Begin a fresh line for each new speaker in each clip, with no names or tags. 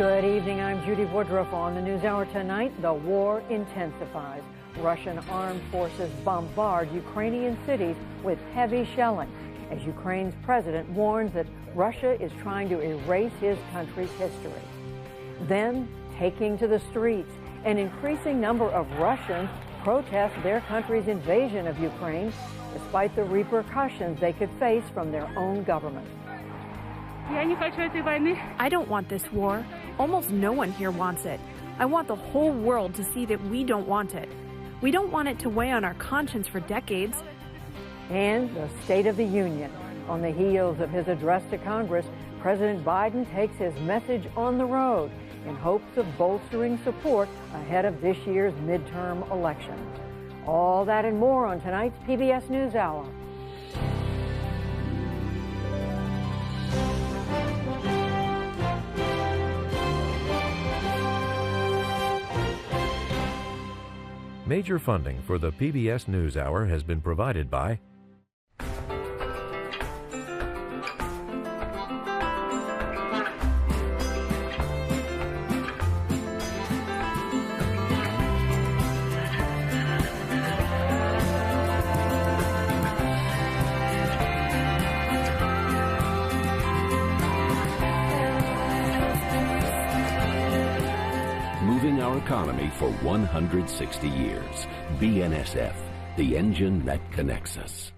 Good evening, I'm Judy Woodruff. On the NewsHour tonight, the war intensifies. Russian armed forces bombard Ukrainian cities with heavy shelling as Ukraine's president warns that Russia is trying to erase his country's history. Then, taking to the streets, an increasing number of Russians protest their country's invasion of Ukraine, despite the repercussions they could face from their own government.
I don't want this war. Almost no one here wants it. I want the whole world to see that we don't want it. We don't want it to weigh on our conscience for decades.
And the State of the Union. On the heels of his address to Congress, President Biden takes his message on the road in hopes of bolstering support ahead of this year's midterm elections. All that and more on tonight's PBS NewsHour.
Major funding for the PBS NewsHour has been provided by
moving our economy for 160 years. BNSF, the engine that connects us.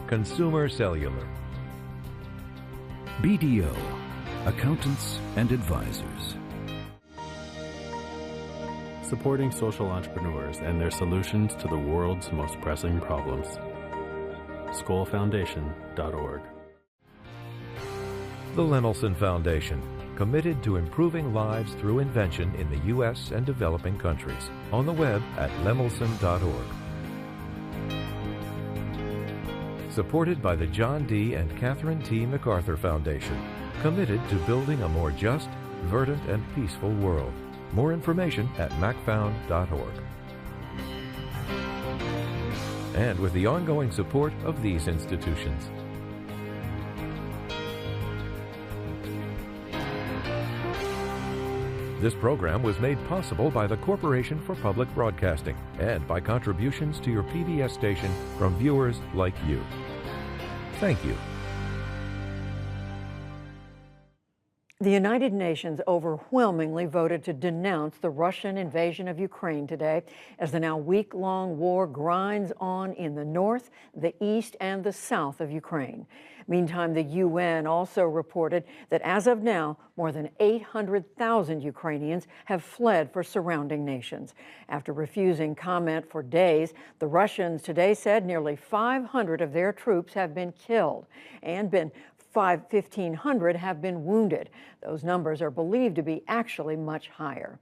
Consumer Cellular.
BDO, accountants and advisors.
Supporting social entrepreneurs and their solutions to the world's most pressing problems. SkollFoundation.org.
The Lemelson Foundation, committed to improving lives through invention in the U.S. and developing countries. On the web at lemelson.org. Supported by the John D. and Catherine T. MacArthur Foundation, committed to building a more just, verdant, and peaceful world. More information at macfound.org. And with the ongoing support of these institutions. This program was made possible by the Corporation for Public Broadcasting and by contributions to your PBS station from viewers like you. Thank you.
The United Nations overwhelmingly voted to denounce the Russian invasion of Ukraine today as the now week-long war grinds on in the north, the east, and the south of Ukraine. Meantime, the UN also reported that as of now, more than 800,000 Ukrainians have fled for surrounding nations. After refusing comment for days, the Russians today said nearly 500 of their troops have been killed and 1,500 have been wounded. Those numbers are believed to be actually much higher.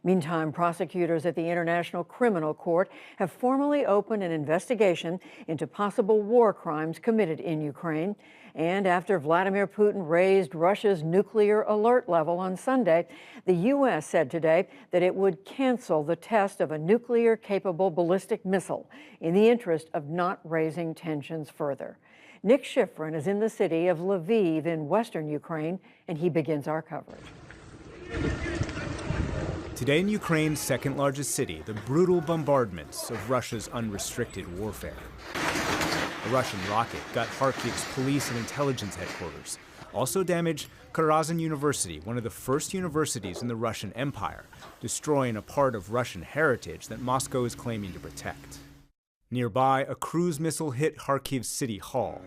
Meantime, prosecutors at the International Criminal Court have formally opened an investigation into possible war crimes committed in Ukraine. And after Vladimir Putin raised Russia's nuclear alert level on Sunday, the U.S. said today that it would cancel the test of a nuclear-capable ballistic missile in the interest of not raising tensions further. Nick Schifrin is in the city of Lviv in western Ukraine, and he begins our coverage.
Today in Ukraine's second largest city, the brutal bombardments of Russia's unrestricted warfare. A Russian rocket got Kharkiv's police and intelligence headquarters. Also damaged Karazin University, one of the first universities in the Russian Empire, destroying a part of Russian heritage that Moscow is claiming to protect. Nearby, a cruise missile hit Kharkiv's city hall.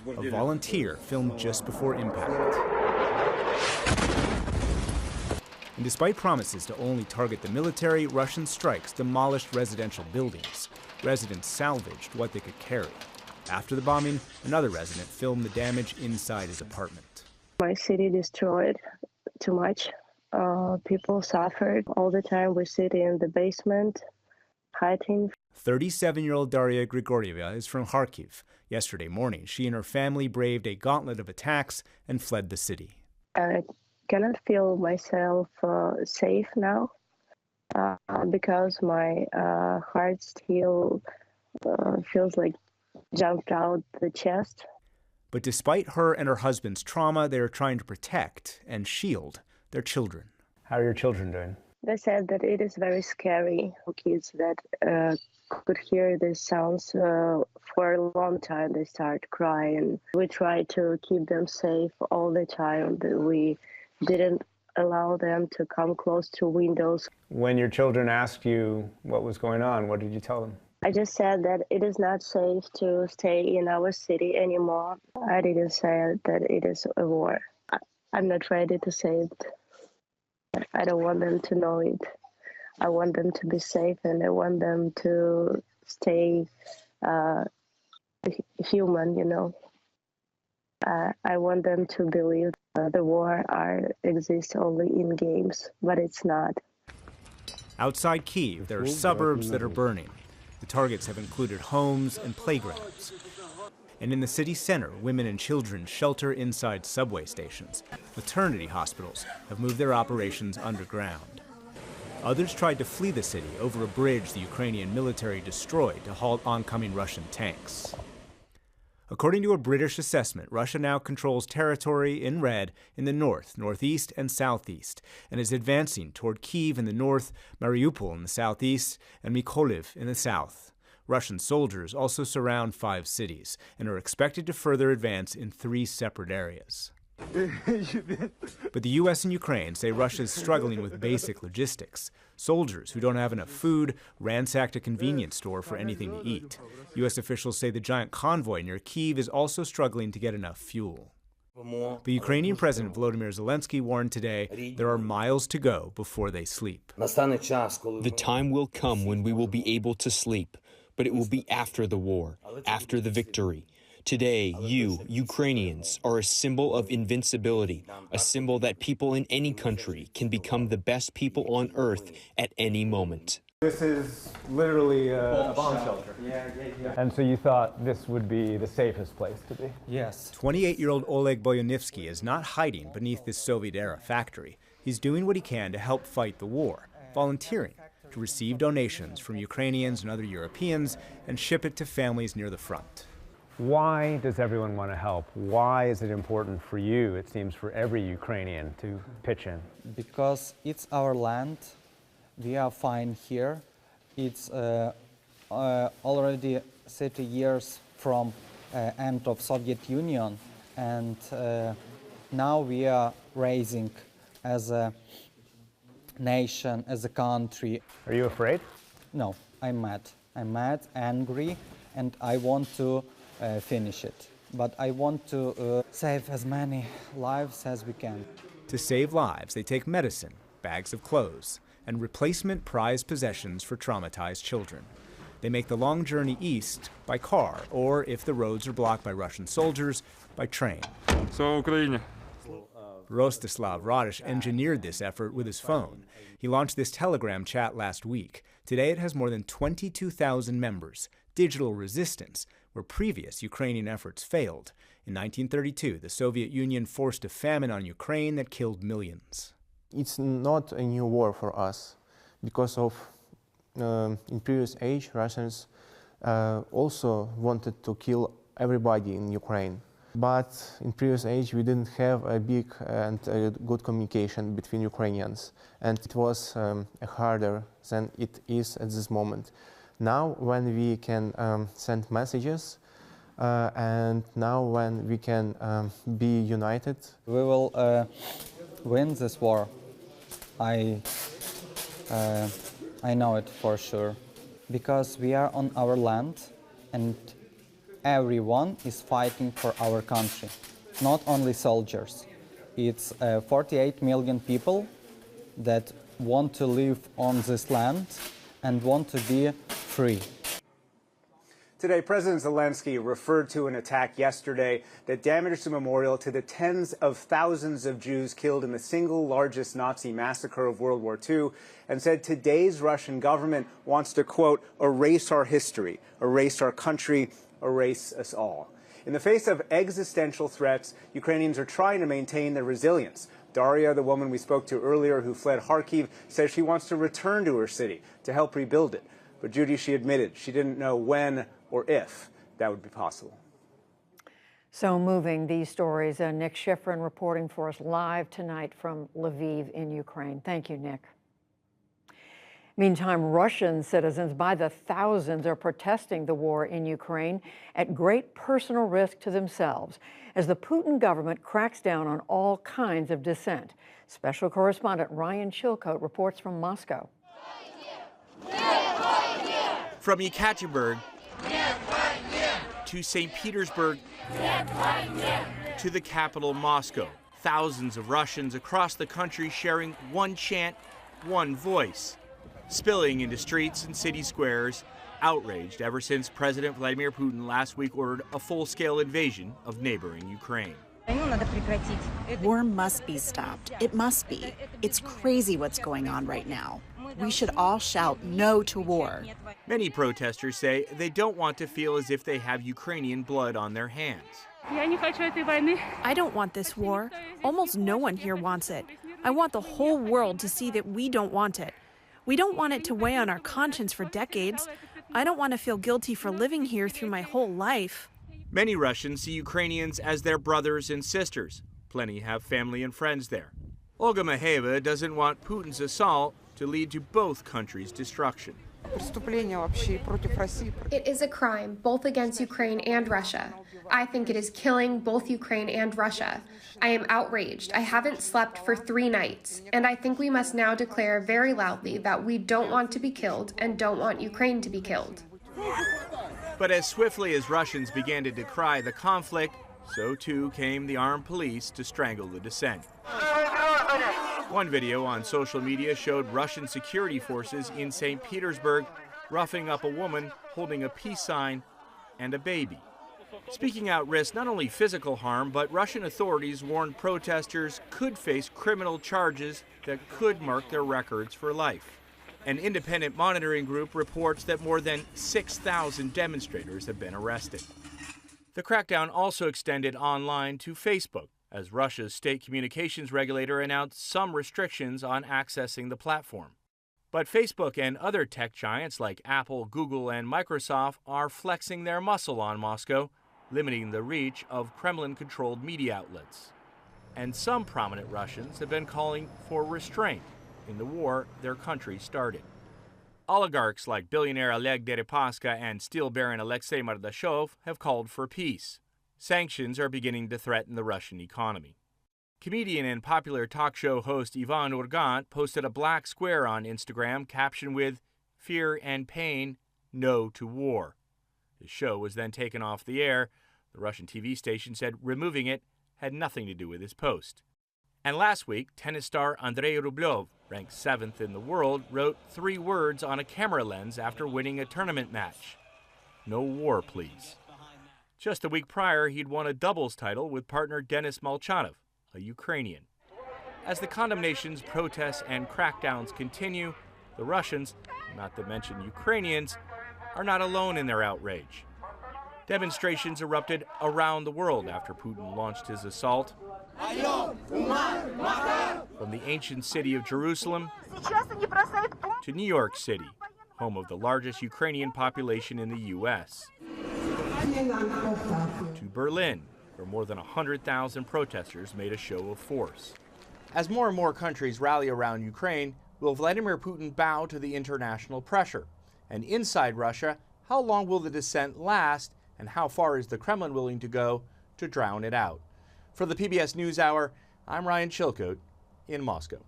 A volunteer filmed just before impact. And despite promises to only target the military, Russian strikes demolished residential buildings. Residents salvaged what they could carry. After the bombing, another resident filmed the damage inside his apartment.
My city destroyed too much. People suffered all the time. We sit in the basement, hiding.
37-year-old Daria Grigorieva is from Kharkiv. Yesterday morning, she and her family braved a gauntlet of attacks and fled the city.
I cannot feel myself safe now. because my heart still feels like jumped out the chest.
But despite her and her husband's trauma, they are trying to protect and shield their children.
How are your children doing?
They said that it is very scary for kids that could hear these sounds for a long time. They start crying. We try to keep them safe all the time. We didn't allow them to come close to windows.
When your children asked you what was going on, what did you tell them?
I just said that it is not safe to stay in our city anymore. I didn't say that it is a war. I'm not ready to say it. I don't want them to know it. I want them to be safe, and I want them to stay human, you know. I want them to believe the war exists only in games, but it's not.
Outside Kyiv, there are suburbs that are burning. The targets have included homes and playgrounds. And in the city center, women and children shelter inside subway stations. Maternity hospitals have moved their operations underground. Others tried to flee the city over a bridge the Ukrainian military destroyed to halt oncoming Russian tanks. According to a British assessment, Russia now controls territory in red in the north, northeast, and southeast, and is advancing toward Kyiv in the north, Mariupol in the southeast, and Mykolaiv in the south. Russian soldiers also surround 5 cities and are expected to further advance in 3 separate areas. But the U.S. and Ukraine say Russia is struggling with basic logistics. Soldiers who don't have enough food ransacked a convenience store for anything to eat. U.S. officials say the giant convoy near Kyiv is also struggling to get enough fuel. But Ukrainian President Volodymyr Zelensky warned today there are miles to go before they sleep.
The time will come when we will be able to sleep, but it will be after the war, after the victory. Today, you, Ukrainians, are a symbol of invincibility, a symbol that people in any country can become the best people on earth at any moment.
This is literally a bomb shelter. Yeah. And so you thought this would be the safest place to be?
Yes. 28-year-old Oleg Boyanivsky is not hiding beneath this Soviet-era factory. He's doing what he can to help fight the war, volunteering to receive donations from Ukrainians and other Europeans and ship it to families near the front.
Why does everyone want to help? Why is it important for you, it seems, for every Ukrainian to pitch in?
Because it's our land. We are fine here. It's already 30 years from end of Soviet Union, and now we are raising as a nation, as a country.
Are you afraid?
No, I'm mad. I'm mad, angry, and I want to finish it. But I want to save as many lives as we can.
To save lives, they take medicine, bags of clothes, and replacement prized possessions for traumatized children. They make the long journey east by car, or if the roads are blocked by Russian soldiers, by train. Rostislav Radish engineered this effort with his phone. He launched this Telegram chat last week. Today it has more than 22,000 members. Digital resistance, where previous Ukrainian efforts failed. In 1932, the Soviet Union forced a famine on Ukraine that killed millions.
It's not a new war for us because of in previous age Russians also wanted to kill everybody in Ukraine. But in previous age we didn't have a big and good communication between Ukrainians, and it was harder than it is at this moment. Now when we can send messages and now when we can be united,
we will win this war. I know it for sure, because we are on our land and everyone is fighting for our country, not only soldiers. It's 48 million people that want to live on this land and want to be free.
Today, President Zelensky referred to an attack yesterday that damaged the memorial to the tens of thousands of Jews killed in the single largest Nazi massacre of World War II, and said today's Russian government wants to, quote, erase our history, erase our country, erase us all. In the face of existential threats, Ukrainians are trying to maintain their resilience Daria, the woman we spoke to earlier who fled Kharkiv, says she wants to return to her city to help rebuild it. But Judy, she admitted she didn't know when or if that would be possible.
So moving, these stories. Nick Schifrin reporting for us live tonight from Lviv in Ukraine. Thank you, Nick. Meantime, Russian citizens by the thousands are protesting the war in Ukraine at great personal risk to themselves as the Putin government cracks down on all kinds of dissent. Special correspondent Ryan Chilcote reports from Moscow.
From Yekaterinburg to St. Petersburg to the capital, Moscow, thousands of Russians across the country sharing one chant, one voice, spilling into streets and city squares, outraged ever since President Vladimir Putin last week ordered a full-scale invasion of neighboring Ukraine.
War must be stopped. It must be. It's crazy what's going on right now. We should all shout no to war.
Many protesters say they don't want to feel as if they have Ukrainian blood on their hands.
I don't want this war. Almost no one here wants it. I want the whole world to see that we don't want it. We don't want it to weigh on our conscience for decades. I don't want to feel guilty for living here through my whole life.
Many Russians see Ukrainians as their brothers and sisters. Plenty have family and friends there. Olga Maheva doesn't want Putin's assault to lead to both countries' destruction.
It is a crime, both against Ukraine and Russia. I think it is killing both Ukraine and Russia. I am outraged. I haven't slept for 3 nights, and I think we must now declare very loudly that we don't want to be killed and don't want Ukraine to be killed.
But as swiftly as Russians began to decry the conflict, so too came the armed police to strangle the dissent. One video on social media showed Russian security forces in St. Petersburg roughing up a woman holding a peace sign and a baby. Speaking out risked not only physical harm, but Russian authorities warned protesters could face criminal charges that could mark their records for life. An independent monitoring group reports that more than 6,000 demonstrators have been arrested. The crackdown also extended online to Facebook, as Russia's state communications regulator announced some restrictions on accessing the platform. But Facebook and other tech giants like Apple, Google, and Microsoft are flexing their muscle on Moscow, limiting the reach of Kremlin-controlled media outlets. And some prominent Russians have been calling for restraint in the war their country started. Oligarchs like billionaire Oleg Deripaska and steel baron Alexei Mordashov have called for peace. Sanctions are beginning to threaten the Russian economy. Comedian and popular talk show host Ivan Urgant posted a black square on Instagram captioned with "Fear and pain, no to war." The show was then taken off the air. The Russian TV station said removing it had nothing to do with his post. And last week, tennis star Andrei Rublev, ranked 7th in the world, wrote 3 words on a camera lens after winning a tournament match: "No war, please." Just a week prior, he'd won a doubles title with partner Denis Molchanov, a Ukrainian. As the condemnations, protests, and crackdowns continue, the Russians, not to mention Ukrainians, are not alone in their outrage. Demonstrations erupted around the world after Putin launched his assault. From the ancient city of Jerusalem to New York City, home of the largest Ukrainian population in the U.S., to Berlin, where more than 100,000 protesters made a show of force. As more and more countries rally around Ukraine, will Vladimir Putin bow to the international pressure? And inside Russia, how long will the dissent last, and how far is the Kremlin willing to go to drown it out? For the PBS Newshour, I'm Ryan Chilcote in Moscow.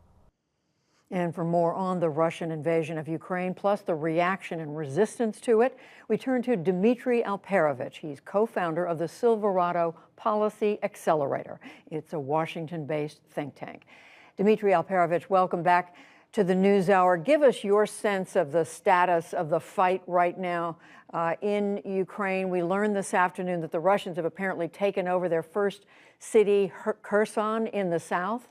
And for more on the Russian invasion of Ukraine, plus the reaction and resistance to it, we turn to Dmitry Alperovitch. He's co-founder of the Silverado Policy Accelerator. It's a Washington-based think tank. Dmitry Alperovitch, welcome back to the NewsHour. Give us your sense of the status of the fight right now in Ukraine. We learned this afternoon that the Russians have apparently taken over their first city, Kherson, in the south.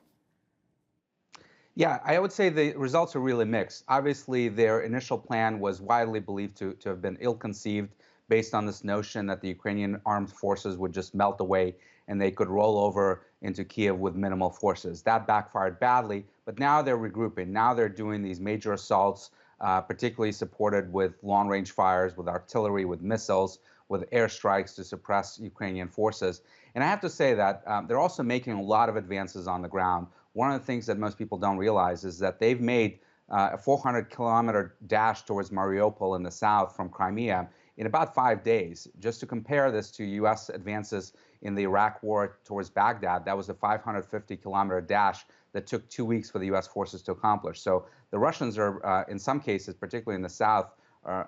Yeah, I would say the results are really mixed. Obviously, their initial plan was widely believed to have been ill-conceived based on this notion that the Ukrainian armed forces would just melt away and they could roll over into Kiev with minimal forces. That backfired badly, but now they're regrouping. Now they're doing these major assaults, particularly supported with long-range fires, with artillery, with missiles, with airstrikes to suppress Ukrainian forces. And I have to say that they're also making a lot of advances on the ground. One of the things that most people don't realize is that they've made a 400-kilometer dash towards Mariupol in the south from Crimea in about 5 days. Just to compare this to U.S. advances in the Iraq war towards Baghdad, that was a 550-kilometer dash that took 2 weeks for the U.S. forces to accomplish. So the Russians are, in some cases, particularly in the south,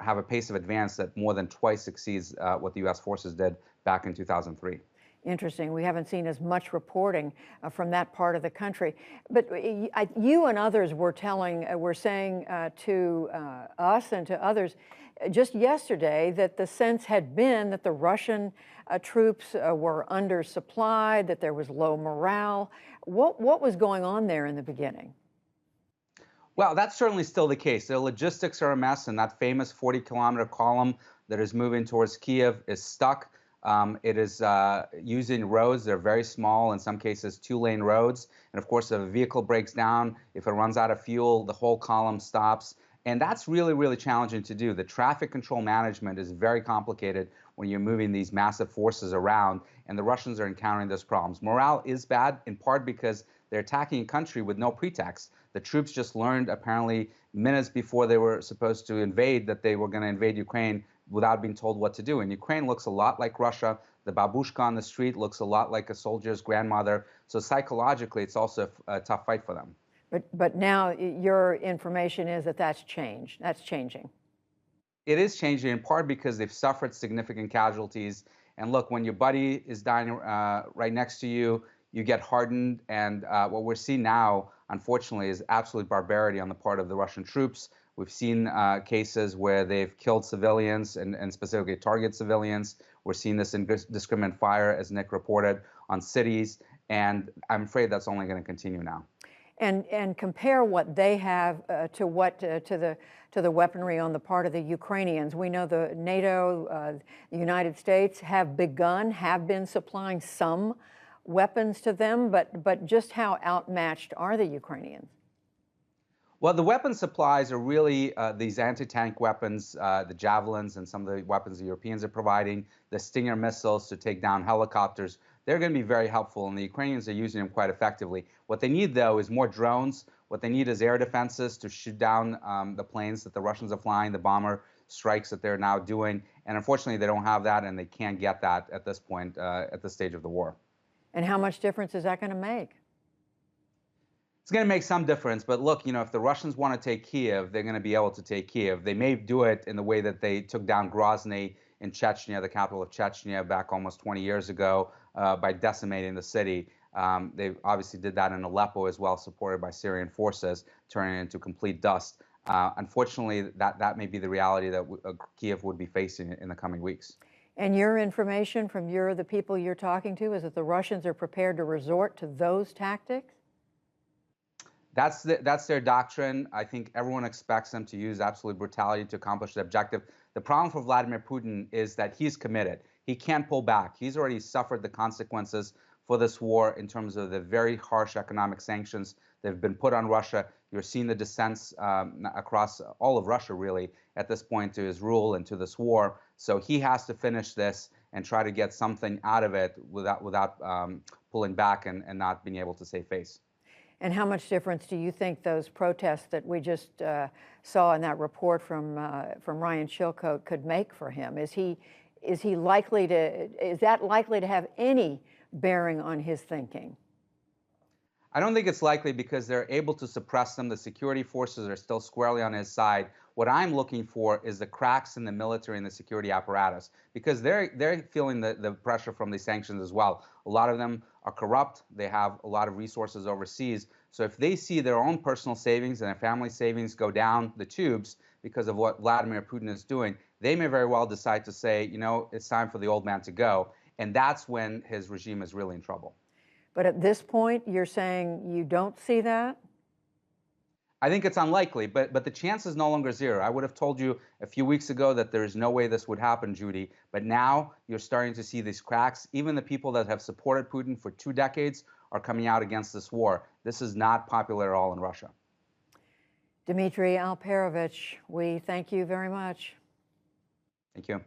have a pace of advance that more than twice exceeds what the U.S. forces did back in 2003.
Interesting. We haven't seen as much reporting from that part of the country. But you and others were saying to us and to others just yesterday that the sense had been that the Russian troops were undersupplied, that there was low morale. What was going on there in the beginning?
Well, that's certainly still the case. The logistics are a mess, and that famous 40-kilometer column that is moving towards Kiev is stuck. It is using roads. They're very small, in some cases 2-lane roads. And of course, if a vehicle breaks down, if it runs out of fuel, the whole column stops. And that's really, really challenging to do. The traffic control management is very complicated when you're moving these massive forces around, and the Russians are encountering those problems. Morale is bad, in part because they're attacking a country with no pretext. The troops just learned, apparently, minutes before they were supposed to invade, that they were going to invade Ukraine without being told what to do. And Ukraine looks a lot like Russia. The babushka on the street looks a lot like a soldier's grandmother. So psychologically, it's also a tough fight for them.
But now your information is that that's changed. That's changing.
It is changing in part because they've suffered significant casualties. And look, when your buddy is dying right next to you, you get hardened. And what we're seeing now, unfortunately, is absolute barbarity on the part of the Russian troops. We've seen cases where they've killed civilians and specifically target civilians. We're seeing this indiscriminate fire, as Nick reported, on cities. And I'm afraid that's only going to continue now.
And compare what they have to the weaponry on the part of the Ukrainians. We know the NATO, the United States have been supplying some weapons to them, but just how outmatched are the Ukrainians?
Well, the weapon supplies are really these anti-tank weapons, the javelins and some of the weapons the Europeans are providing, the Stinger missiles to take down helicopters. They're going to be very helpful, and the Ukrainians are using them quite effectively. What they need, though, is more drones. What they need is air defenses to shoot down the planes that the Russians are flying, the bomber strikes that they're now doing. And unfortunately, they don't have that, and they can't get that at this point, at this stage of the war.
And how much difference is that going to make?
It's going to make some difference, but look, if the Russians want to take Kiev, they're going to be able to take Kiev. They may do it in the way that they took down Grozny in Chechnya, the capital of Chechnya, back almost 20 years ago, by decimating the city. They obviously did that in Aleppo as well, supported by Syrian forces, turning it into complete dust. Unfortunately, that may be the reality that Kiev would be facing in the coming weeks.
And your information from the people you're talking to is that the Russians are prepared to resort to those tactics?
That's their doctrine. I think everyone expects them to use absolute brutality to accomplish the objective. The problem for Vladimir Putin is that he's committed. He can't pull back. He's already suffered the consequences for this war in terms of the very harsh economic sanctions that have been put on Russia. You're seeing the dissents across all of Russia, really, at this point to his rule and to this war. So he has to finish this and try to get something out of it without pulling back and not being able to save face.
And how much difference do you think those protests that we just saw in that report from Ryan Chilcote could make for him? Is that likely to have any bearing on his thinking?
I don't think it's likely because they're able to suppress them. The security forces are still squarely on his side. What I'm looking for is the cracks in the military and the security apparatus, because they're feeling the pressure from these sanctions as well. A lot of them are corrupt. They have a lot of resources overseas. So if they see their own personal savings and their family savings go down the tubes because of what Vladimir Putin is doing, they may very well decide to say, it's time for the old man to go. And that's when his regime is really in trouble.
But at this point, you're saying you don't see that?
I think it's unlikely, but the chance is no longer zero. I would have told you a few weeks ago that there is no way this would happen, Judy. But now you're starting to see these cracks. Even the people that have supported Putin for 2 decades are coming out against this war. This is not popular at all in Russia.
Dmitry Alperovich, we thank you very much.
Thank you.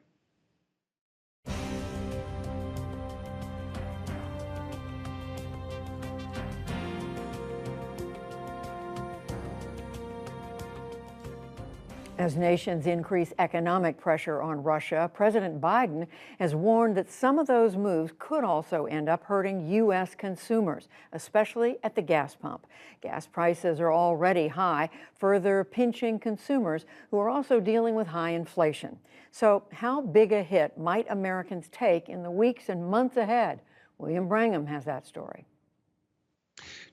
As nations increase economic pressure on Russia, President Biden has warned that some of those moves could also end up hurting U.S. consumers, especially at the gas pump. Gas prices are already high, further pinching consumers who are also dealing with high inflation. So how big a hit might Americans take in the weeks and months ahead? William Brangham has that story.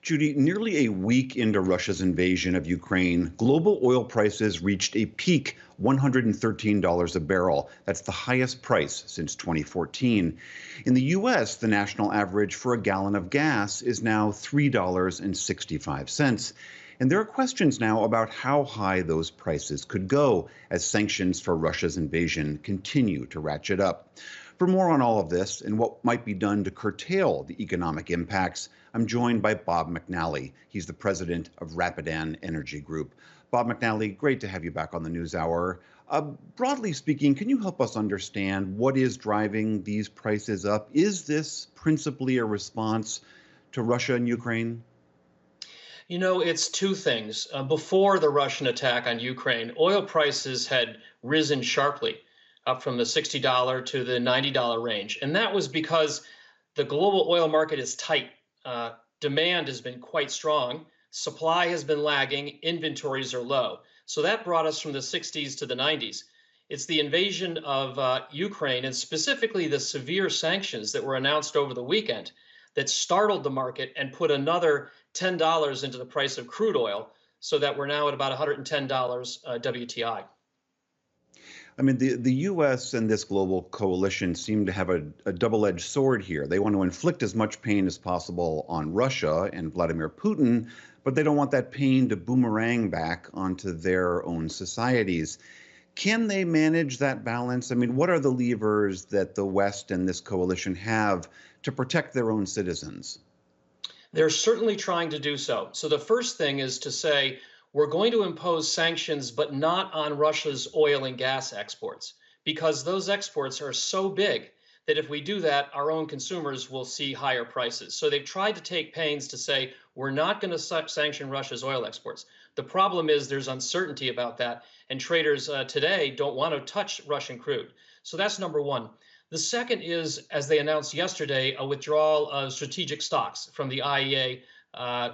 Judy, nearly a week into Russia's invasion of Ukraine, global oil prices reached a peak $113 a barrel. That's the highest price since 2014. In the U.S., the national average for a gallon of gas is now $3.65. And there are questions now about how high those prices could go as sanctions for Russia's invasion continue to ratchet up. For more on all of this and what might be done to curtail the economic impacts, I'm joined by Bob McNally. He's the president of Rapidan Energy Group. Bob McNally, great to have you back on the NewsHour. Broadly speaking, can you help us understand what is driving these prices up? Is this principally a response to Russia and Ukraine?
You know, it's two things. Before the Russian attack on Ukraine, oil prices had risen sharply, up from the $60 to the $90 range. And that was because the global oil market is tight. Demand has been quite strong. Supply has been lagging. Inventories are low. So that brought us from the 60s to the 90s. It's the invasion of Ukraine, and specifically the severe sanctions that were announced over the weekend, that startled the market and put another $10 into the price of crude oil, so that we're now at about $110 WTI.
I mean, the U.S. and this global coalition seem to have a double-edged sword here. They want to inflict as much pain as possible on Russia and Vladimir Putin, but they don't want that pain to boomerang back onto their own societies. Can they manage that balance? I mean, what are the levers that the West and this coalition have to protect their own citizens?
They're certainly trying to do so. So the first thing is to say, we're going to impose sanctions, but not on Russia's oil and gas exports, because those exports are so big that if we do that, our own consumers will see higher prices. So they've tried to take pains to say, we're not going to sanction Russia's oil exports. The problem is there's uncertainty about that, and traders today don't want to touch Russian crude. So that's number one. The second is, as they announced yesterday, a withdrawal of strategic stocks from the IEA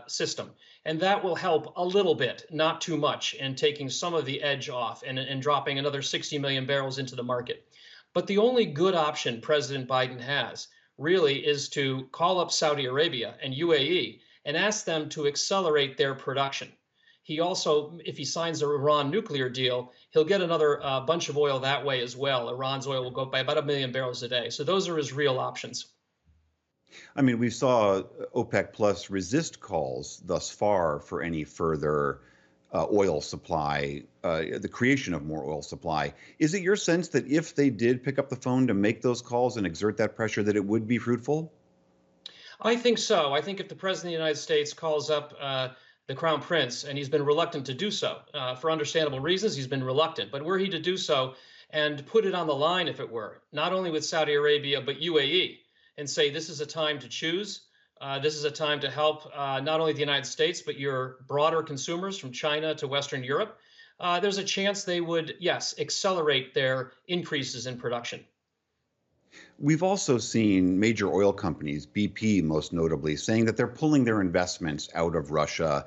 system. And that will help a little bit, not too much, in taking some of the edge off and dropping another 60 million barrels into the market. But the only good option President Biden has really is to call up Saudi Arabia and UAE and ask them to accelerate their production. He also, if he signs the Iran nuclear deal, he'll get another bunch of oil that way as well. Iran's oil will go up by about 1 million barrels a day. So those are his real options.
I mean, we saw OPEC Plus resist calls thus far for any further oil supply, the creation of more oil supply. Is it your sense that if they did pick up the phone to make those calls and exert that pressure, that it would be fruitful?
I think so. I think if the President of the United States calls up the Crown Prince, and he's been reluctant to do so, for understandable reasons, he's been reluctant, but were he to do so and put it on the line, if it were, not only with Saudi Arabia, but UAE, and say this is a time to choose, this is a time to help not only the United States, but your broader consumers from China to Western Europe, there's a chance they would, yes, accelerate their increases in production.
We've also seen major oil companies, BP most notably, saying that they're pulling their investments out of Russia.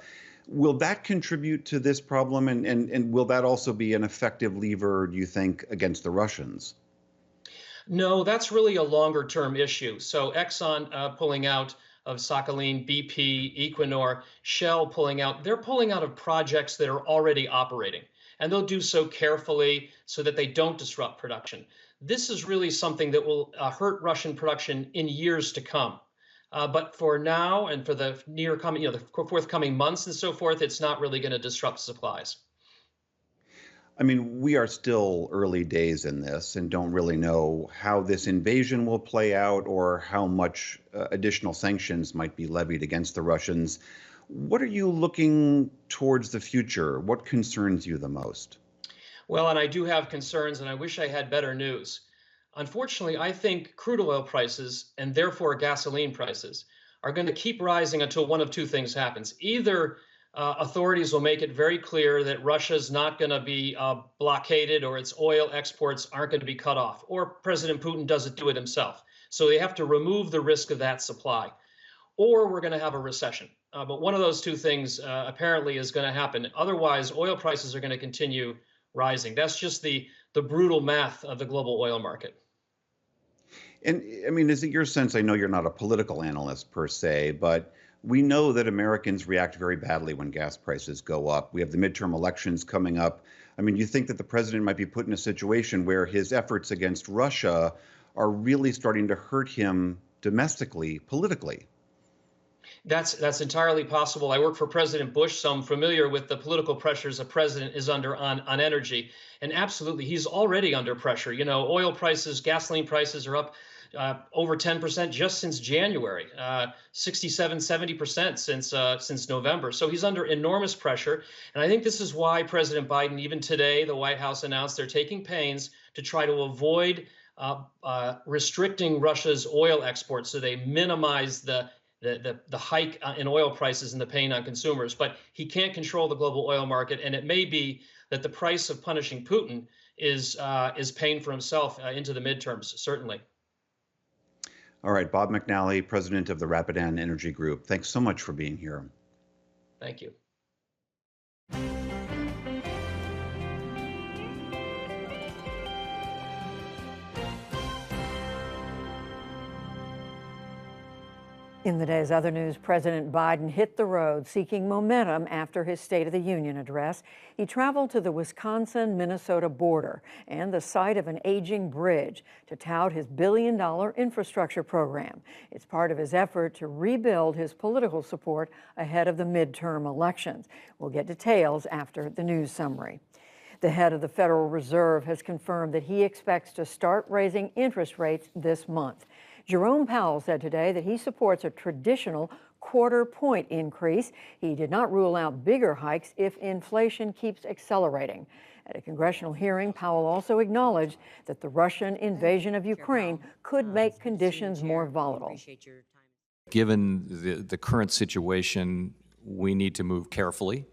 Will that contribute to this problem, and will that also be an effective lever, do you think, against the Russians?
No, that's really a longer-term issue. So Exxon pulling out of Sakhalin, BP, Equinor, Shell pulling out, they're pulling out of projects that are already operating. And they'll do so carefully so that they don't disrupt production. This is really something that will hurt Russian production in years to come. But for now and for the near coming, the forthcoming months and so forth, it's not really going to disrupt supplies.
I mean, we are still early days in this and don't really know how this invasion will play out or how much additional sanctions might be levied against the Russians. What are you looking towards the future? What concerns you the most?
Well, and I do have concerns, and I wish I had better news. Unfortunately, I think crude oil prices and therefore gasoline prices are going to keep rising until one of two things happens. Either authorities will make it very clear that Russia's not going to be blockaded or its oil exports aren't going to be cut off, or President Putin doesn't do it himself. So they have to remove the risk of that supply, or we're going to have a recession. But one of those two things apparently is going to happen. Otherwise, oil prices are going to continue rising. That's just the brutal math of the global oil market.
And I mean, is it your sense, I know you're not a political analyst per se, but we know that Americans react very badly when gas prices go up. We have the midterm elections coming up. I mean, you think that the president might be put in a situation where his efforts against Russia are really starting to hurt him domestically, politically?
That's entirely possible. I work for President Bush, so I'm familiar with the political pressures a president is under on energy. And absolutely, he's already under pressure. You know, oil prices, gasoline prices are up over 10% just since January, 67, 70% since November. So he's under enormous pressure. And I think this is why President Biden, even today, the White House announced they're taking pains to try to avoid restricting Russia's oil exports so they minimize the hike in oil prices and the pain on consumers. But he can't control the global oil market, and it may be that the price of punishing Putin is paying for himself into the midterms, certainly.
All right, Bob McNally, president of the Rapidan Energy Group. Thanks so much for being here.
Thank you.
In the day's other news, President Biden hit the road seeking momentum after his State of the Union address. He traveled to the Wisconsin-Minnesota border and the site of an aging bridge to tout his billion-dollar infrastructure program. It's part of his effort to rebuild his political support ahead of the midterm elections. We'll get details after the news summary. The head of the Federal Reserve has confirmed that he expects to start raising interest rates this month. Jerome Powell said today that he supports a traditional quarter-point increase. He did not rule out bigger hikes if inflation keeps accelerating. At a congressional hearing, Powell also acknowledged that the Russian invasion of Ukraine could make conditions more volatile.
Given the current situation, we need to move carefully,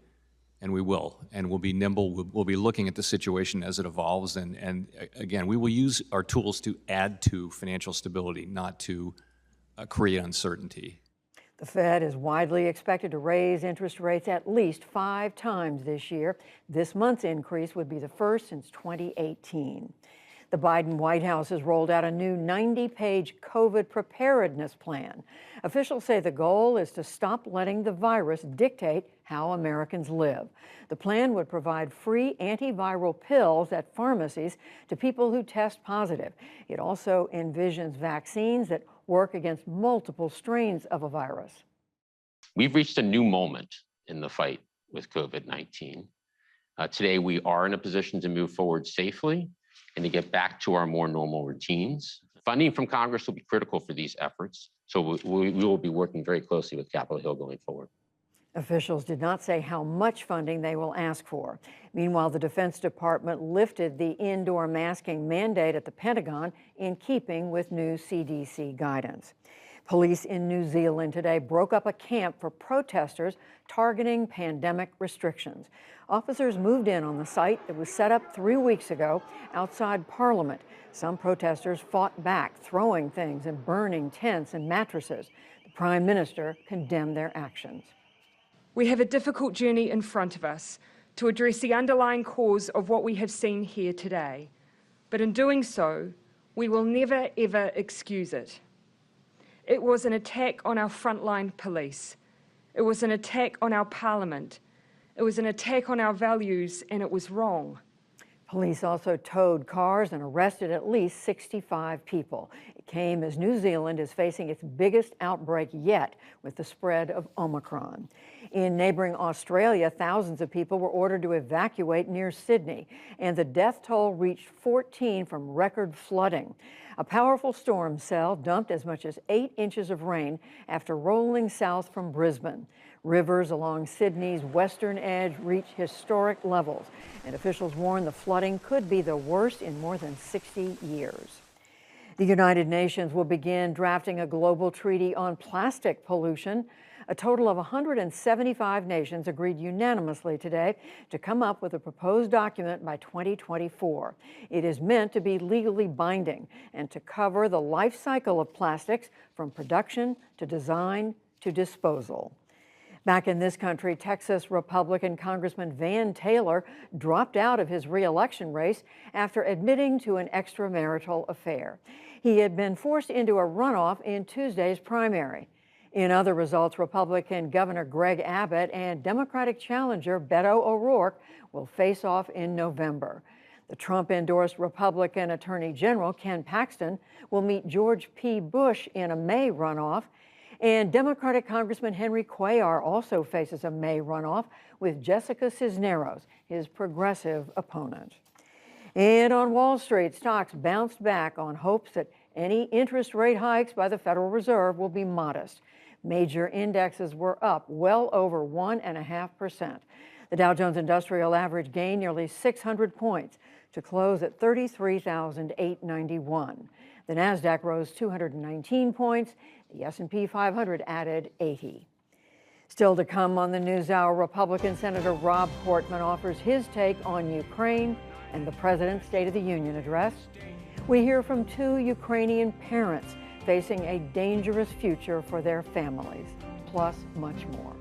and we will. And we'll be nimble. We'll be looking at the situation as it evolves. And again, we will use our tools to add to financial stability, not to create uncertainty.
The Fed is widely expected to raise interest rates at least 5 times this year. This month's increase would be the first since 2018. The Biden White House has rolled out a new 90-page COVID preparedness plan. Officials say the goal is to stop letting the virus dictate how Americans live. The plan would provide free antiviral pills at pharmacies to people who test positive. It also envisions vaccines that work against multiple strains of a virus.
We've reached a new moment in the fight with COVID-19. Today, we are in a position to move forward safely and to get back to our more normal routines. Funding from Congress will be critical for these efforts, so we will be working very closely with Capitol Hill going forward.
Officials did not say how much funding they will ask for. Meanwhile, the Defense Department lifted the indoor masking mandate at the Pentagon in keeping with new CDC guidance. Police in New Zealand today broke up a camp for protesters targeting pandemic restrictions. Officers moved in on the site that was set up 3 weeks ago outside Parliament. Some protesters fought back, throwing things and burning tents and mattresses. The Prime Minister condemned their actions.
We have a difficult journey in front of us to address the underlying cause of what we have seen here today. But in doing so, we will never, ever excuse it. It was an attack on our frontline police. It was an attack on our Parliament. It was an attack on our values, and it was wrong.
Police also towed cars and arrested at least 65 people. It came as New Zealand is facing its biggest outbreak yet with the spread of Omicron. In neighboring Australia, thousands of people were ordered to evacuate near Sydney, and the death toll reached 14 from record flooding. A powerful storm cell dumped as much as 8 inches of rain after rolling south from Brisbane. Rivers along Sydney's western edge reached historic levels, and officials warn the flooding could be the worst in more than 60 years. The United Nations will begin drafting a global treaty on plastic pollution. A total of 175 nations agreed unanimously today to come up with a proposed document by 2024. It is meant to be legally binding and to cover the life cycle of plastics from production to design to disposal. Back in this country, Texas Republican Congressman Van Taylor dropped out of his re-election race after admitting to an extramarital affair. He had been forced into a runoff in Tuesday's primary. In other results, Republican Governor Greg Abbott and Democratic challenger Beto O'Rourke will face off in November. The Trump-endorsed Republican Attorney General Ken Paxton will meet George P. Bush in a May runoff. And Democratic Congressman Henry Cuellar also faces a May runoff with Jessica Cisneros, his progressive opponent. And on Wall Street, stocks bounced back on hopes that any interest rate hikes by the Federal Reserve will be modest. Major indexes were up well over 1.5%. The Dow Jones Industrial Average gained nearly 600 points to close at 33,891. The Nasdaq rose 219 points. The S&P 500 added 80. Still to come on the NewsHour, Republican Senator Rob Portman offers his take on Ukraine and the President's State of the Union address. We hear from 2 Ukrainian parents facing a dangerous future for their families, plus much more.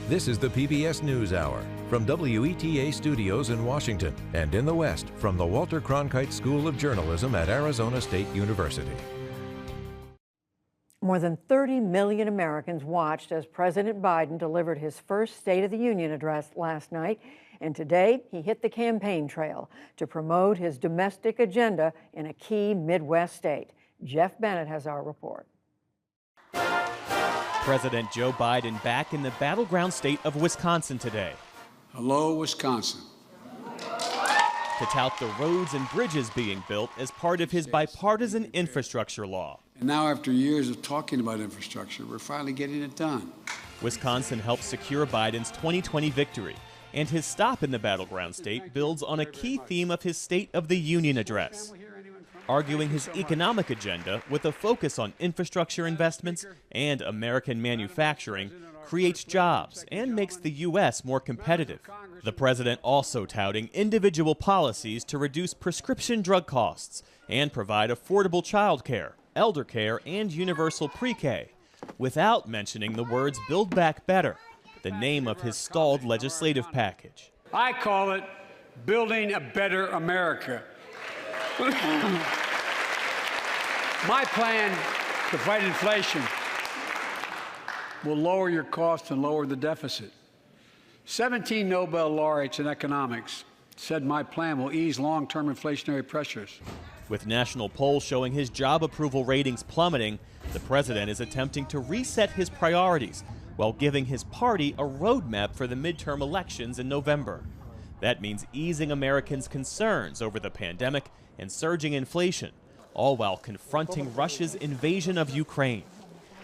This is the PBS NewsHour from WETA Studios in Washington and in the West from the Walter Cronkite School of Journalism at Arizona State University.
More than 30 million Americans watched as President Biden delivered his first State of the Union address last night, and today he hit the campaign trail to promote his domestic agenda in a key Midwest state. Jeff Bennett has our report.
President Joe Biden back in the battleground state of Wisconsin today.
Hello, Wisconsin.
To tout the roads and bridges being built as part of his bipartisan infrastructure law.
And now, after years of talking about infrastructure, we're finally getting it done.
Wisconsin helped secure Biden's 2020 victory, and his stop in the battleground state builds on a key theme of his State of the Union address, arguing his economic agenda with a focus on infrastructure investments and American manufacturing creates jobs and makes the U.S. more competitive. The president also touting individual policies to reduce prescription drug costs and provide affordable child care, elder care, and universal pre-K, without mentioning the words Build Back Better, the name of his stalled legislative package.
I call it Building a Better America. My plan to fight inflation will lower your costs and lower the deficit. 17 Nobel laureates in economics said my plan will ease long-term inflationary pressures.
With national polls showing his job approval ratings plummeting, the president is attempting to reset his priorities while giving his party a roadmap for the midterm elections in November. That means easing Americans' concerns over the pandemic and surging inflation, all while confronting Russia's invasion of Ukraine.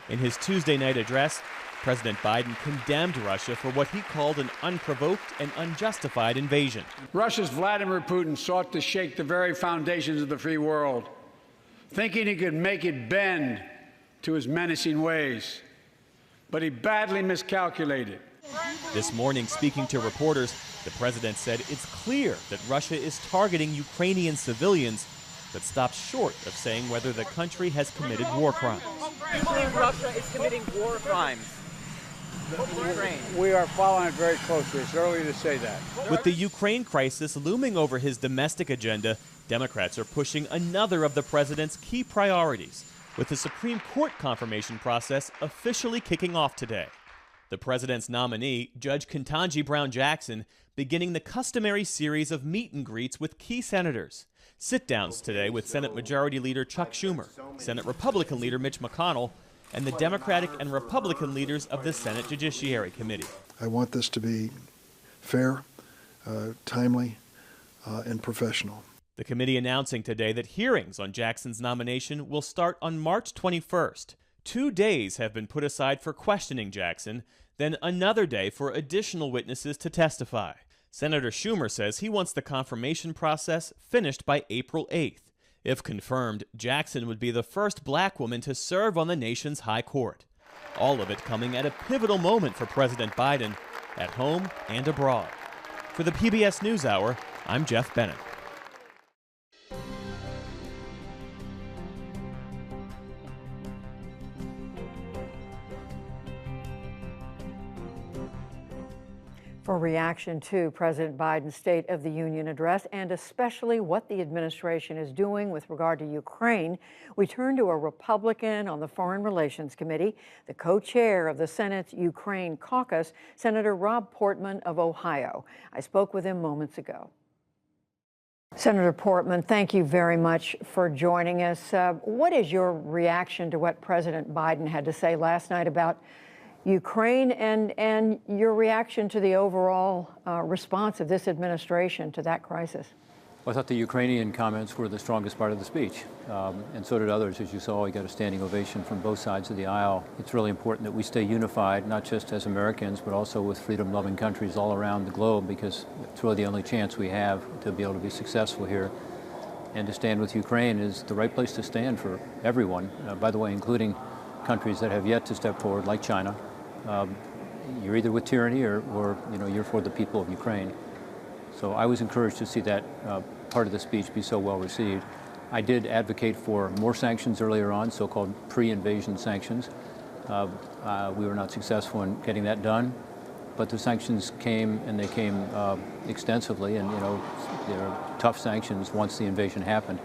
In his Tuesday night address, President Biden condemned Russia for what he called an unprovoked and unjustified invasion.
Russia's Vladimir Putin sought to shake the very foundations of the free world, thinking he could make it bend to his menacing ways. But he badly miscalculated.
This morning, speaking to reporters, the president said it's clear that Russia is targeting Ukrainian civilians, but stopped short of saying whether the country has committed war crimes.
Russia is committing war crimes.
We are following it very closely. It's early to say that.
With the Ukraine crisis looming over his domestic agenda, Democrats are pushing another of the president's key priorities, with the Supreme Court confirmation process officially kicking off today. The president's nominee, Judge Ketanji Brown Jackson, beginning the customary series of meet and greets with key senators. Sit-downs today with Senate Majority Leader Chuck Schumer, Senate Republican Leader Mitch McConnell, and the Democratic and Republican leaders of the Senate Judiciary Committee.
I want this to be fair, timely, and professional.
The committee announcing today that hearings on Jackson's nomination will start on March 21st. 2 days have been put aside for questioning Jackson, then another day for additional witnesses to testify. Senator Schumer says he wants the confirmation process finished by April 8th. If confirmed, Jackson would be the first black woman to serve on the nation's high court. All of it coming at a pivotal moment for President Biden, at home and abroad. For the PBS NewsHour, I'm Jeff Bennett.
For reaction to President Biden's State of the Union address, and especially what the administration is doing with regard to Ukraine, we turn to a Republican on the Foreign Relations Committee, the co-chair of the Senate's Ukraine caucus, Senator Rob Portman of Ohio. I spoke with him moments ago. Senator Portman, thank you very much for joining us. What is your reaction to what President Biden had to say last night about Ukraine and your reaction to the overall response of this administration to that crisis?
Well, I thought the Ukrainian comments were the strongest part of the speech, and so did others. As you saw, we got a standing ovation from both sides of the aisle. It's really important that we stay unified, not just as Americans, but also with freedom-loving countries all around the globe, because it's really the only chance we have to be able to be successful here. And to stand with Ukraine is the right place to stand for everyone, by the way, including countries that have yet to step forward, like China. You're either with tyranny or you're for the people of Ukraine. So I was encouraged to see that part of the speech be so well received. I did advocate for more sanctions earlier on, so-called pre-invasion sanctions. We were not successful in getting that done, but the sanctions came, and they came extensively, and they're tough sanctions once the invasion happened.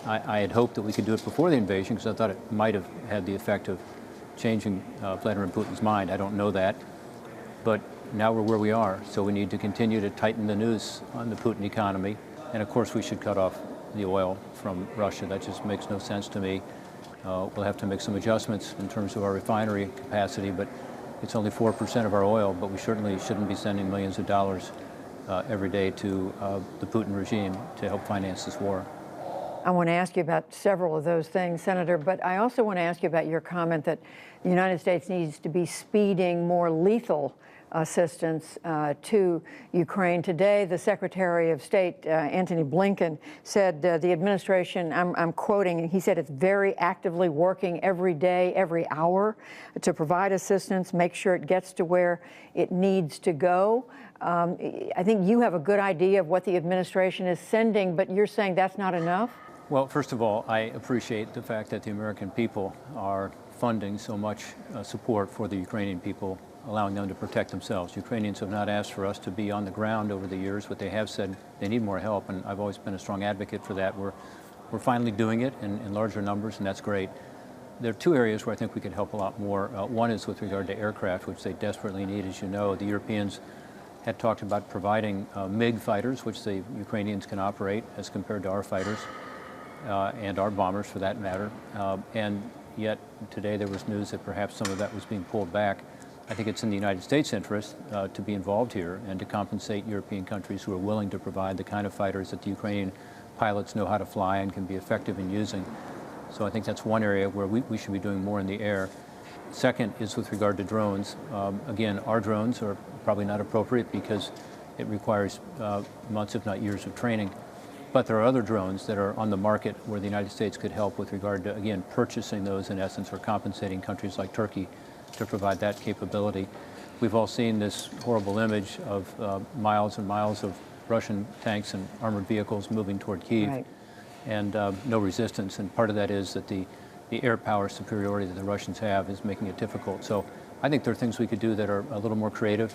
I had hoped that we could do it before the invasion, because I thought it might have had the effect of changing Vladimir Putin's mind. I don't know that, but now we're where we are, so we need to continue to tighten the noose on the Putin economy, and of course we should cut off the oil from Russia. That just makes no sense to me. We'll have to make some adjustments in terms of our refinery capacity, but it's only 4% of our oil, but we certainly shouldn't be sending millions of dollars every day to the Putin regime to help finance this war.
I want to ask you about several of those things, Senator, but I also want to ask you about your comment that the United States needs to be speeding more lethal assistance to Ukraine. Today, the Secretary of State, Antony Blinken, said the administration, I'm quoting, he said it's very actively working every day, every hour to provide assistance, make sure it gets to where it needs to go. I think you have a good idea of what the administration is sending, but you're saying that's not enough?
Well, first of all, I appreciate the fact that the American people are funding so much support for the Ukrainian people, allowing them to protect themselves. Ukrainians have not asked for us to be on the ground over the years, but they have said they need more help, and I've always been a strong advocate for that. We're finally doing it in larger numbers, and that's great. There are two areas where I think we could help a lot more. One is with regard to aircraft, which they desperately need. As you know, the Europeans had talked about providing MiG fighters, which the Ukrainians can operate as compared to our fighters. And our bombers, for that matter. And yet, today there was news that perhaps some of that was being pulled back. I think it's in the United States' interest to be involved here and to compensate European countries who are willing to provide the kind of fighters that the Ukrainian pilots know how to fly and can be effective in using. So I think that's one area where we should be doing more in the air. Second is with regard to drones. Again, our drones are probably not appropriate because it requires months, if not years, of training. But there are other drones that are on the market where the United States could help with regard to, again, purchasing those in essence, or compensating countries like Turkey to provide that capability. We've all seen this horrible image of miles and miles of Russian tanks and armored vehicles moving toward Kyiv, right, and no resistance. And part of that is that the air power superiority that the Russians have is making it difficult. So I think there are things we could do that are a little more creative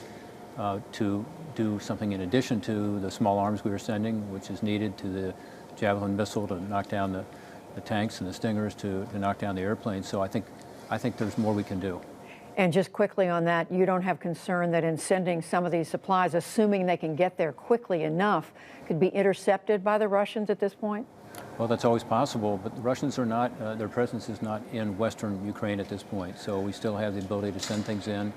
to do something in addition to the small arms we were sending, which is needed, to the Javelin missile to knock down the tanks, and the Stingers to knock down the airplanes. So I think there's more we can do.
And just quickly on that, you don't have concern that in sending some of these supplies, assuming they can get there quickly enough, could be intercepted by the Russians at this point?
Well, that's always possible, but the Russians are not, their presence is not in western Ukraine at this point. So we still have the ability to send things in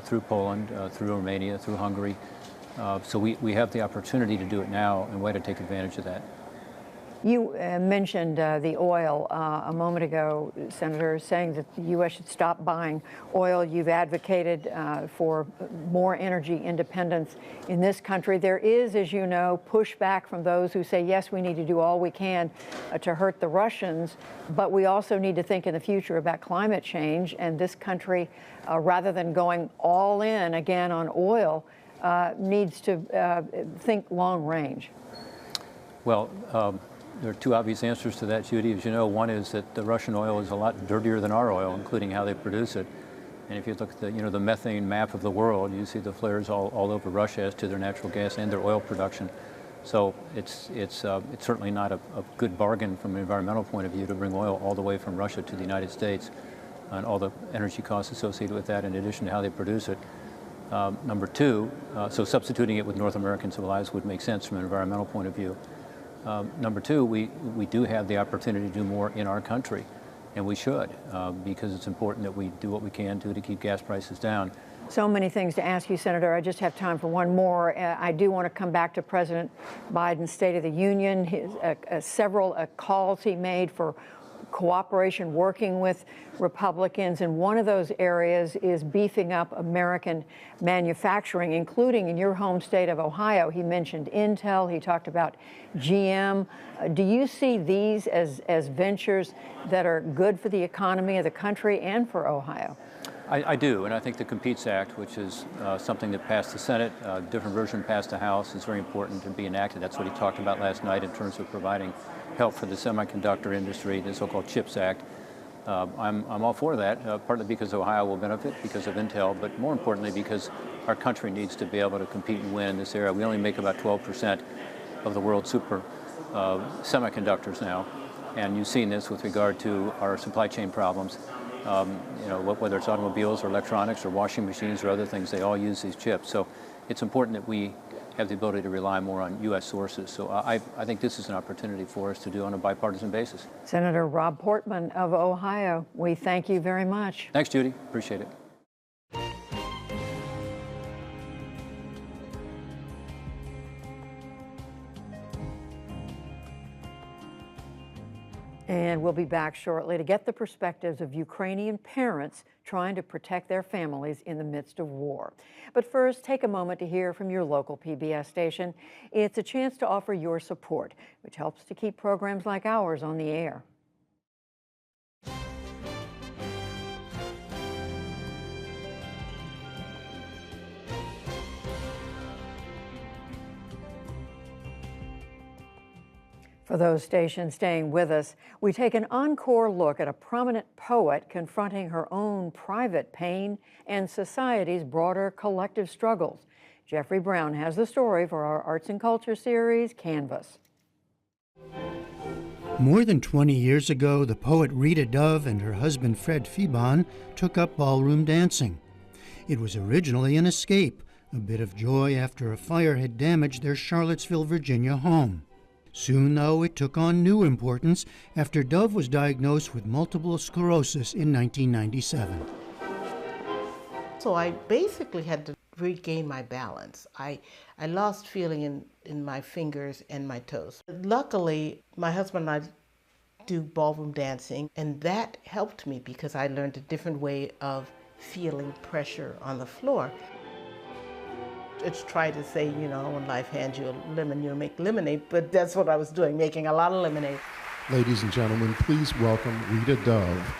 through Poland, through Romania, through Hungary. So we have the opportunity to do it now, and way to take advantage of that.
You mentioned the oil a moment ago, Senator, saying that the U.S. should stop buying oil. You've advocated for more energy independence in this country. There is, as you know, pushback from those who say, yes, we need to do all we can to hurt the Russians, but we also need to think in the future about climate change. And this country, rather than going all in again on oil, needs to think long range.
Well, there are two obvious answers to that, Judy. As you know, one is that the Russian oil is a lot dirtier than our oil, including how they produce it. And if you look at the methane map of the world, you see the flares all over Russia as to their natural gas and their oil production. So it's certainly not a good bargain from an environmental point of view to bring oil all the way from Russia to the United States and all the energy costs associated with that in addition to how they produce it. Number two, so substituting it with North American supplies would make sense from an environmental point of view. Number two, we do have the opportunity to do more in our country, and we should, because it's important that we do what we can to keep gas prices down.
So many things to ask you, Senator. I just have time for one more. I do want to come back to President Biden's State of the Union, several calls he made for cooperation, working with Republicans, and one of those areas is beefing up American manufacturing, including in your home state of Ohio. He mentioned Intel, he talked about GM. Do you see these as ventures that are good for the economy of the country and for Ohio?
I do, and I think the Competes Act, which is something that passed the Senate, a different version passed the House, is very important to be enacted. That's what he talked about last night in terms of providing help for the semiconductor industry, the so-called CHIPS Act. I'm all for that, partly because Ohio will benefit because of Intel, but more importantly because our country needs to be able to compete and win in this area. We only make about 12% of the world's super semiconductors now, and you've seen this with regard to our supply chain problems. Whether it's automobiles or electronics or washing machines or other things, they all use these chips. So it's important that we have the ability to rely more on U.S. sources. So I think this is an opportunity for us to do on a bipartisan basis.
Senator Rob Portman of Ohio, we thank you very much.
Thanks, Judy. Appreciate it.
And we'll be back shortly to get the perspectives of Ukrainian parents trying to protect their families in the midst of war. But first, take a moment to hear from your local PBS station. It's a chance to offer your support, which helps to keep programs like ours on the air. For those stations staying with us, we take an encore look at a prominent poet confronting her own private pain and society's broader collective struggles. Jeffrey Brown has the story for our Arts and Culture series, Canvas.
More than 20 years ago, the poet Rita Dove and her husband Fred Febon took up ballroom dancing. It was originally an escape, a bit of joy after a fire had damaged their Charlottesville, Virginia home. Soon, though, it took on new importance after Dove was diagnosed with multiple sclerosis in 1997.
So I basically had to regain my balance. I lost feeling in my fingers and my toes. Luckily, my husband and I do ballroom dancing, and that helped me because I learned a different way of feeling pressure on the floor. It's try to say, when life hands you a lemon, you'll make lemonade, but that's what I was doing, making a lot of lemonade.
Ladies and gentlemen, please welcome Rita Dove.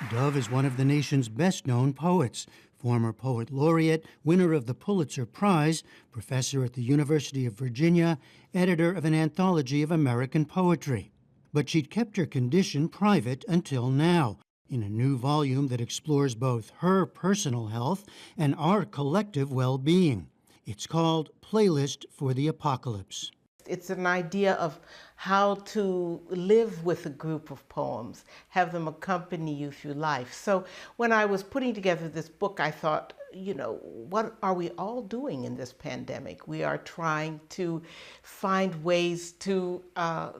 Dove is one of the nation's best-known poets, former poet laureate, winner of the Pulitzer Prize, professor at the University of Virginia, editor of an anthology of American poetry. But she'd kept her condition private until now, in a new volume that explores both her personal health and our collective well-being. It's called Playlist for the Apocalypse.
It's an idea of how to live with a group of poems, have them accompany you through life. So when I was putting together this book, I thought, you know, what are we all doing in this pandemic? We are trying to find ways to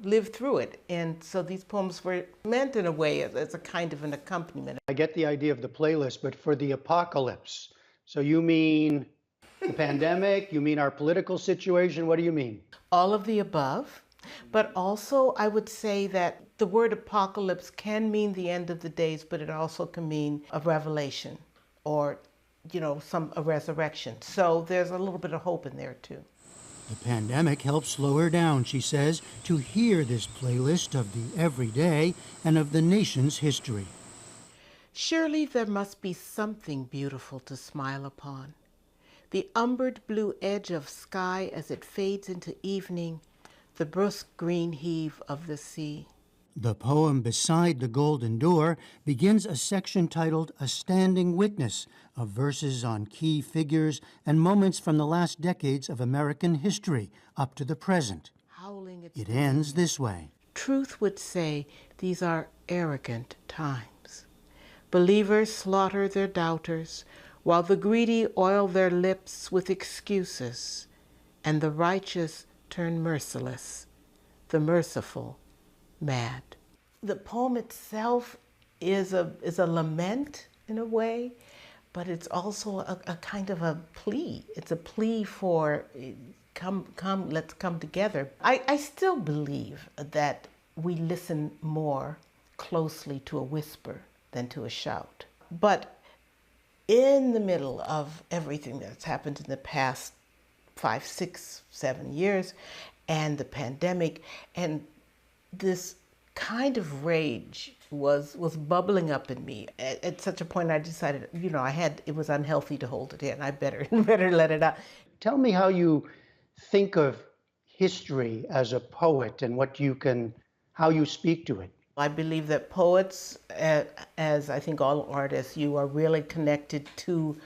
live through it. And so these poems were meant in a way as a kind of an accompaniment.
I get the idea of the playlist, but for the apocalypse. So you mean the pandemic? You mean our political situation? What do you mean?
All of the above. But also, I would say that the word apocalypse can mean the end of the days, but it also can mean a revelation or, you know, a resurrection. So there's a little bit of hope in there too.
The pandemic helps slow her down, she says, to hear this playlist of the everyday and of the nation's history.
Surely there must be something beautiful to smile upon. The umbered blue edge of sky as it fades into evening, the brusque green heave of the sea.
The poem Beside the Golden Door begins a section titled A Standing Witness of verses on key figures and moments from the last decades of American history up to the present. It ends this way.
Truth would say these are arrogant times. Believers slaughter their doubters, while the greedy oil their lips with excuses, and the righteous turn merciless, the merciful mad. The poem itself is a lament in a way, but it's also a kind of a plea. It's a plea for come, let's come together. I still believe that we listen more closely to a whisper than to a shout. But in the middle of everything that's happened in the past 5, 6, 7 years, and the pandemic, and this kind of rage was bubbling up in me. At such a point, I decided, you know, it was unhealthy to hold it in. I better let it out.
Tell me how you think of history as a poet and how you speak to it.
I believe that poets, as I think all artists, you are really connected to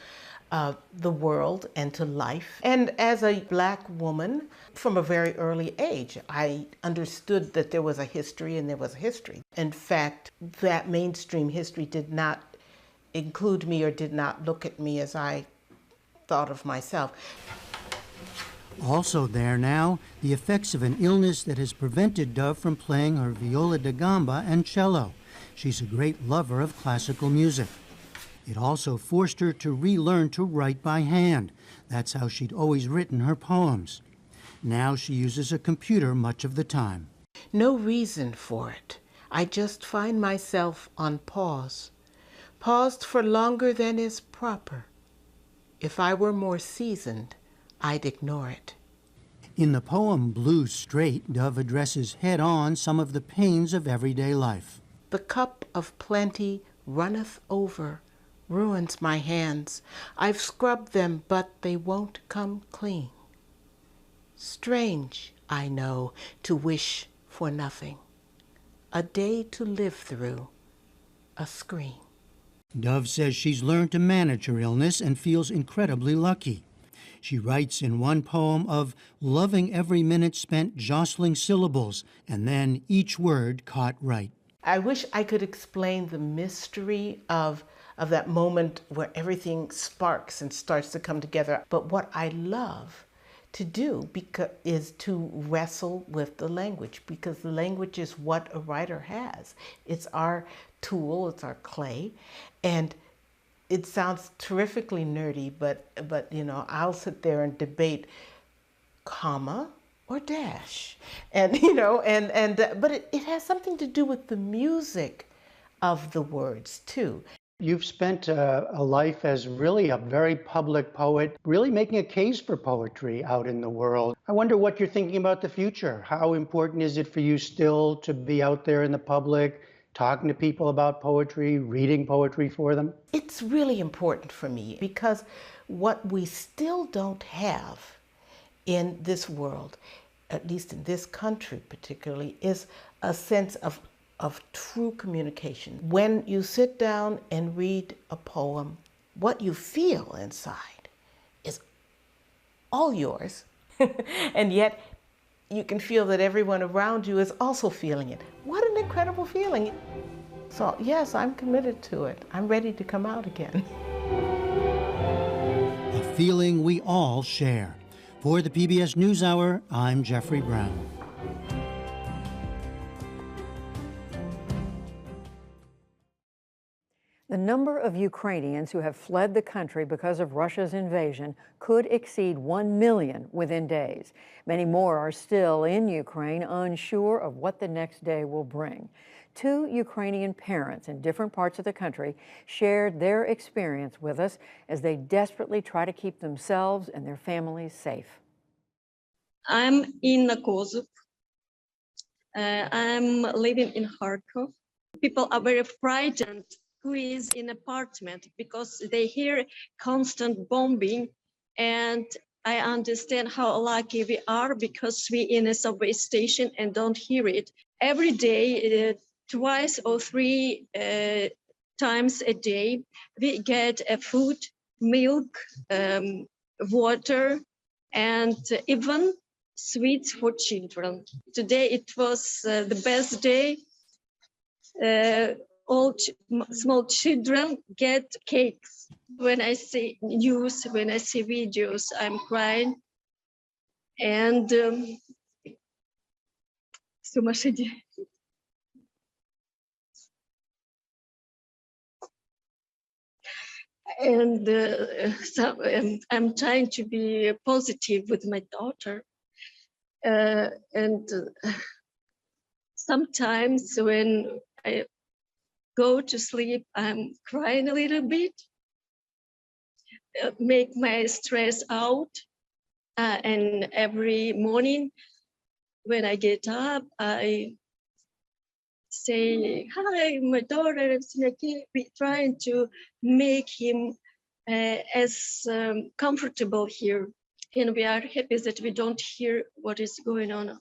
the world and to life. And as a Black woman, from a very early age, I understood that there was a history and there was a history. In fact, that mainstream history did not include me or did not look at me as I thought of myself.
Also there now, the effects of an illness that has prevented Dove from playing her viola da gamba and cello. She's a great lover of classical music. It also forced her to relearn to write by hand. That's how she'd always written her poems. Now she uses a computer much of the time.
No reason for it. I just find myself on pause. Paused for longer than is proper. If I were more seasoned, I'd ignore it.
In the poem Blue Straight, Dove addresses head-on some of the pains of everyday life.
The cup of plenty runneth over, ruins my hands. I've scrubbed them, but they won't come clean. Strange, I know, to wish for nothing. A day to live through, a scream.
Dove says she's learned to manage her illness and feels incredibly lucky. She writes in one poem of loving every minute spent jostling syllables and then each word caught right.
I wish I could explain the mystery of that moment where everything sparks and starts to come together. But what I love to do is to wrestle with the language, because the language is what a writer has. It's our tool, it's our clay, and it sounds terrifically nerdy, but you know, I'll sit there and debate comma or dash, and you know, but it has something to do with the music of the words too.
You've spent a life as really a very public poet, really making a case for poetry out in the world. I wonder what you're thinking about the future. How important is it for you still to be out there in the public, talking to people about poetry, reading poetry for them?
It's really important for me because what we still don't have in this world, at least in this country particularly, is a sense of true communication. When you sit down and read a poem, what you feel inside is all yours, and yet you can feel that everyone around you is also feeling it. What an incredible feeling. So yes, I'm committed to it. I'm ready to come out again.
A feeling we all share. For the PBS NewsHour, I'm Jeffrey Brown.
The number of Ukrainians who have fled the country because of Russia's invasion could exceed 1 million within days. Many more are still in Ukraine, unsure of what the next day will bring. 2 Ukrainian parents in different parts of the country shared their experience with us as they desperately try to keep themselves and their families safe.
I'm Inna Kozub. I'm living in Kharkov. People are very frightened who is in apartment because they hear constant bombing, and I understand how lucky we are because we in a subway station and don't hear it. Every day, twice or 3 times a day, we get food, milk, water, and even sweets for children. Today it was the best day. All small children get cakes. When I see news, when I see videos, I'm crying. And сумасшедшие. And I'm trying to be positive with my daughter. And sometimes when I go to sleep, I'm crying a little bit, make my stress out. And every morning when I get up, I say, hi, my daughter, we trying to make him as comfortable here. And we are happy that we don't hear what is going on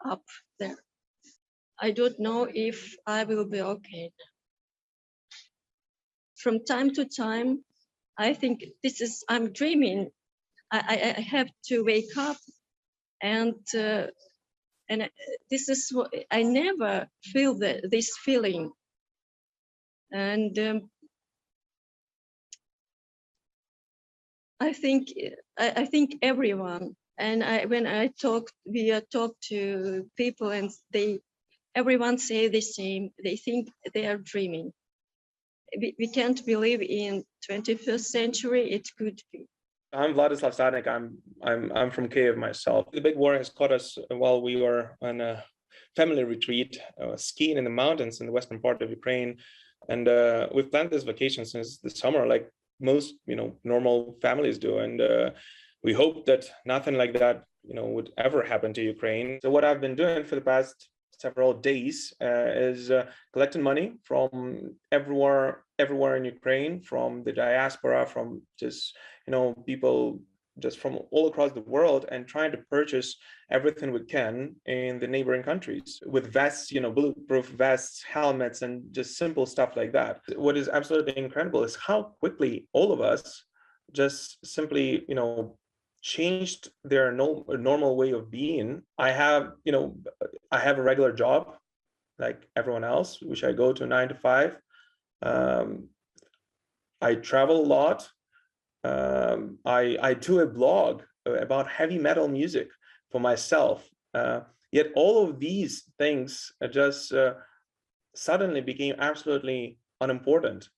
up there. I don't know if I will be okay. From time to time, I think I'm dreaming. I have to wake up, and this is what I never feel this feeling. And I think everyone, and when we talk to people, and everyone say the same. They think they are dreaming. We can't believe in 21st century it could be.
I'm Vladislav Sadnik. I'm from Kiev myself. The big war has caught us while we were on a family retreat, skiing in the mountains in the western part of Ukraine, and we've planned this vacation since the summer, like most normal families do, and we hope that nothing like that would ever happen to Ukraine. So what I've been doing for the past several days is collecting money from everywhere in Ukraine, from the diaspora, from just people just from all across the world, and trying to purchase everything we can in the neighboring countries with vests, bulletproof vests, helmets, and just simple stuff like that. What is absolutely incredible is how quickly all of us just simply, changed their normal way of being. I have a regular job like everyone else, which I go to 9 to 5. I travel a lot. I do a blog about heavy metal music for myself. Yet all of these things just suddenly became absolutely unimportant.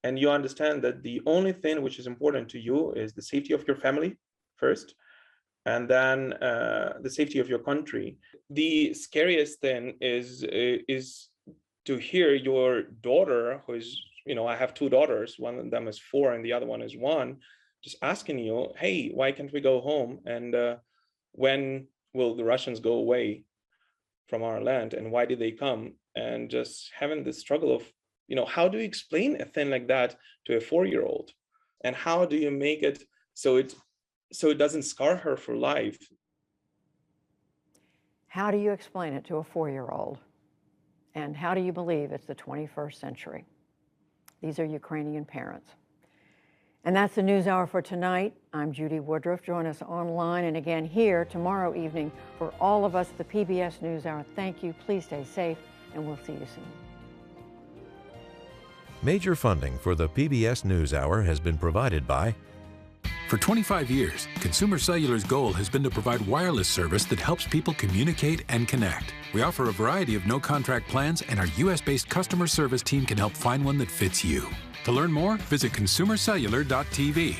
And you understand that the only thing which is important to you is the safety of your family first, and then the safety of your country. The scariest thing is to hear your daughter, who is, I have 2 daughters, one of them is 4 and the other one is 1, just asking you, hey, why can't we go home? And when will the Russians go away from our land? And why did they come? And just having this struggle of, how do you explain a thing like that to a 4-year-old? And how do you make it so it doesn't scar her for life?
How do you explain it to a 4-year-old? And how do you believe it's the 21st century? These are Ukrainian parents. And that's the News Hour for tonight. I'm Judy Woodruff. Join us online and again here tomorrow evening. For all of us, the PBS News Hour, thank you. Please stay safe, and we'll see you soon.
Major funding for the PBS NewsHour has been provided by...
For 25 years, Consumer Cellular's goal has been to provide wireless service that helps people communicate and connect. We offer a variety of no-contract plans, and our U.S.-based customer service team can help find one that fits you. To learn more, visit consumercellular.tv.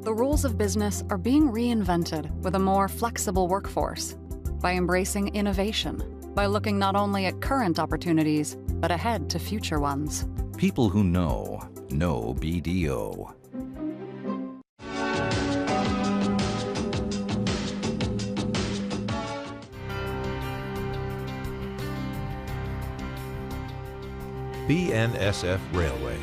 The rules of business are being reinvented with a more flexible workforce by embracing innovation, by looking not only at current opportunities, but ahead to future ones.
People who know BDO.
BNSF Railway.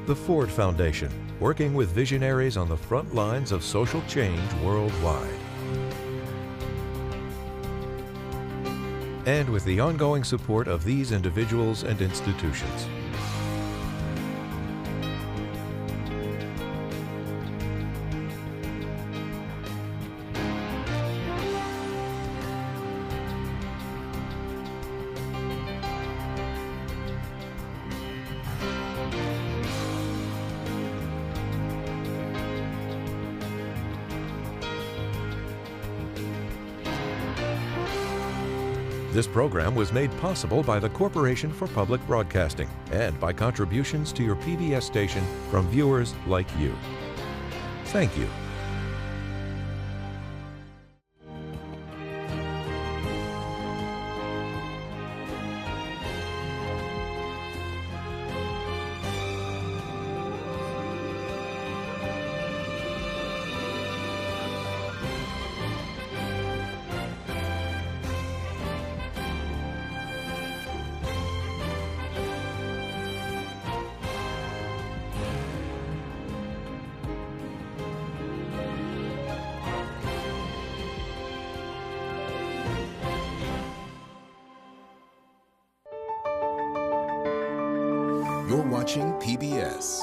The Ford Foundation, working with visionaries on the front lines of social change worldwide. And with the ongoing support of these individuals and institutions. This program was made possible by the Corporation for Public Broadcasting and by contributions to your PBS station from viewers like you. Thank you.
You're watching PBS.